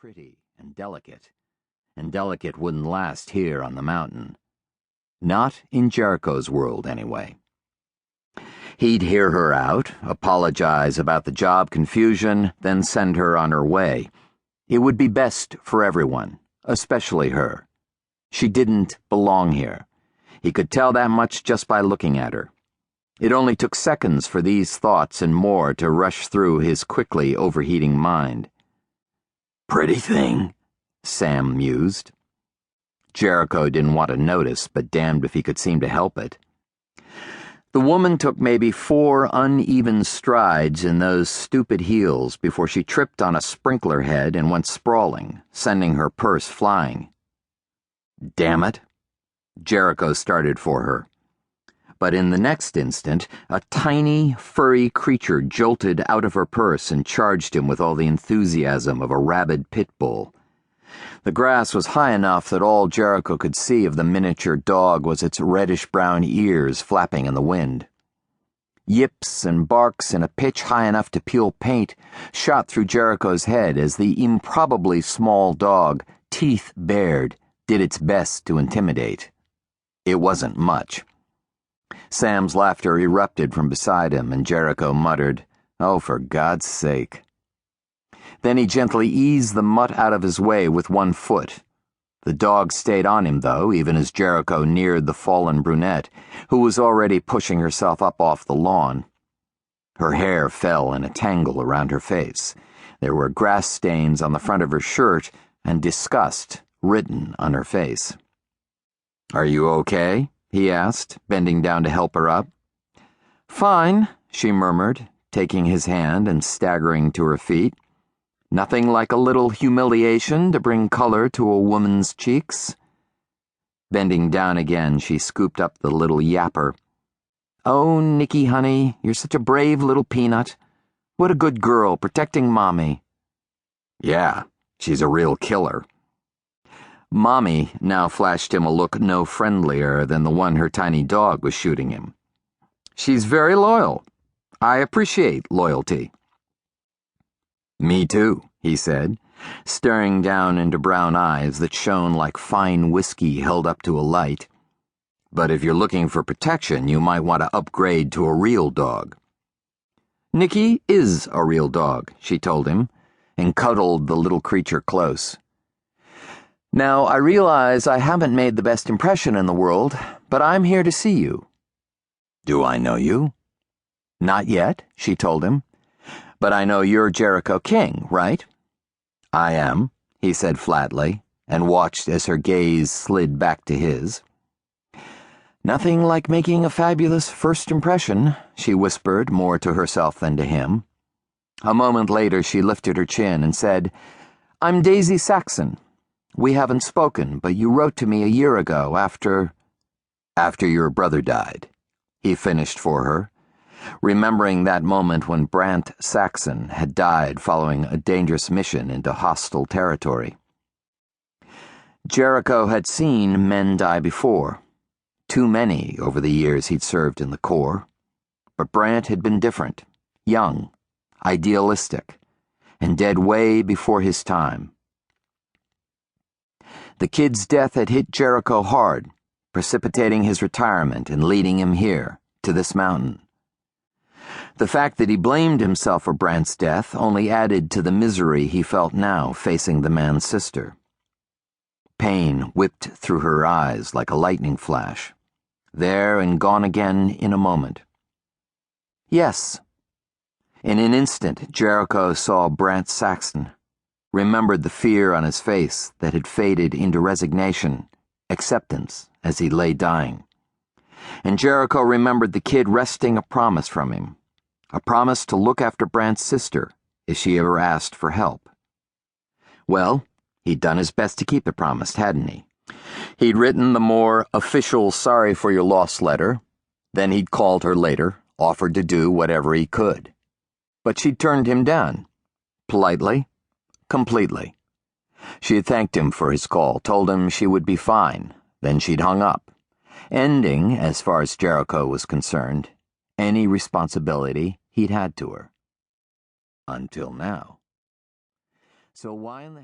pretty and delicate wouldn't last here on the mountain. Not in Jericho's world, anyway. He'd hear her out, apologize about the job confusion, then send her on her way. It would be best for everyone, especially her. She didn't belong here. He could tell that much just by looking at her. It only took seconds for these thoughts and more to rush through his quickly overheating mind. "Pretty thing," Sam mused. Jericho didn't want to notice, but damned if he could seem to help it. The woman took maybe 4 uneven strides in those stupid heels before she tripped on a sprinkler head and went sprawling, sending her purse flying. Damn it. Jericho started for her. But in the next instant, a tiny, furry creature jolted out of her purse and charged him with all the enthusiasm of a rabid pit bull. The grass was high enough that all Jericho could see of the miniature dog was its reddish-brown ears flapping in the wind. Yips and barks in a pitch high enough to peel paint shot through Jericho's head as the improbably small dog, teeth bared, did its best to intimidate. It wasn't much. Sam's laughter erupted from beside him, and Jericho muttered, "Oh, for God's sake." Then he gently eased the mutt out of his way with one foot. The dog stayed on him, though, even as Jericho neared the fallen brunette, who was already pushing herself up off the lawn. Her hair fell in a tangle around her face. There were grass stains on the front of her shirt and disgust written on her face. "Are you okay?" he asked, bending down to help her up. "Fine," she murmured, taking his hand and staggering to her feet. "Nothing like a little humiliation to bring color to a woman's cheeks." Bending down again, she scooped up the little yapper. "Oh, Nicky, honey, you're such a brave little peanut. What a good girl, protecting Mommy." "Yeah, she's a real killer." Mommy now flashed him a look no friendlier than the one her tiny dog was shooting him. "She's very loyal. I appreciate loyalty." "Me too," he said, staring down into brown eyes that shone like fine whiskey held up to a light. "But if you're looking for protection, you might want to upgrade to a real dog." "Nicky is a real dog," she told him, and cuddled the little creature close. "Now, I realize I haven't made the best impression in the world, but I'm here to see you." "Do I know you?" "Not yet," she told him. "But I know you're Jericho King, right?" "I am," he said flatly, and watched as her gaze slid back to his. "Nothing like making a fabulous first impression," she whispered more to herself than to him. A moment later, she lifted her chin and said, "I'm Daisy Saxon. We haven't spoken, but you wrote to me a year ago after your brother died," he finished for her, remembering that moment when Brant Saxon had died following a dangerous mission into hostile territory. Jericho had seen men die before, too many over the years he'd served in the Corps, but Brant had been different, young, idealistic, and dead way before his time. The kid's death had hit Jericho hard, precipitating his retirement and leading him here, to this mountain. The fact that he blamed himself for Brant's death only added to the misery he felt now facing the man's sister. Pain whipped through her eyes like a lightning flash, there and gone again in a moment. Yes. In an instant, Jericho saw Brant Saxon, remembered the fear on his face that had faded into resignation, acceptance as he lay dying. And Jericho remembered the kid wresting a promise from him, a promise to look after Brant's sister if she ever asked for help. Well, he'd done his best to keep the promise, hadn't he? He'd written the more official sorry for your loss letter, then he'd called her later, offered to do whatever he could. But she'd turned him down, politely, completely. She had thanked him for his call, told him she would be fine, then she'd hung up, ending, as far as Jericho was concerned, any responsibility he'd had to her. Until now. So why in the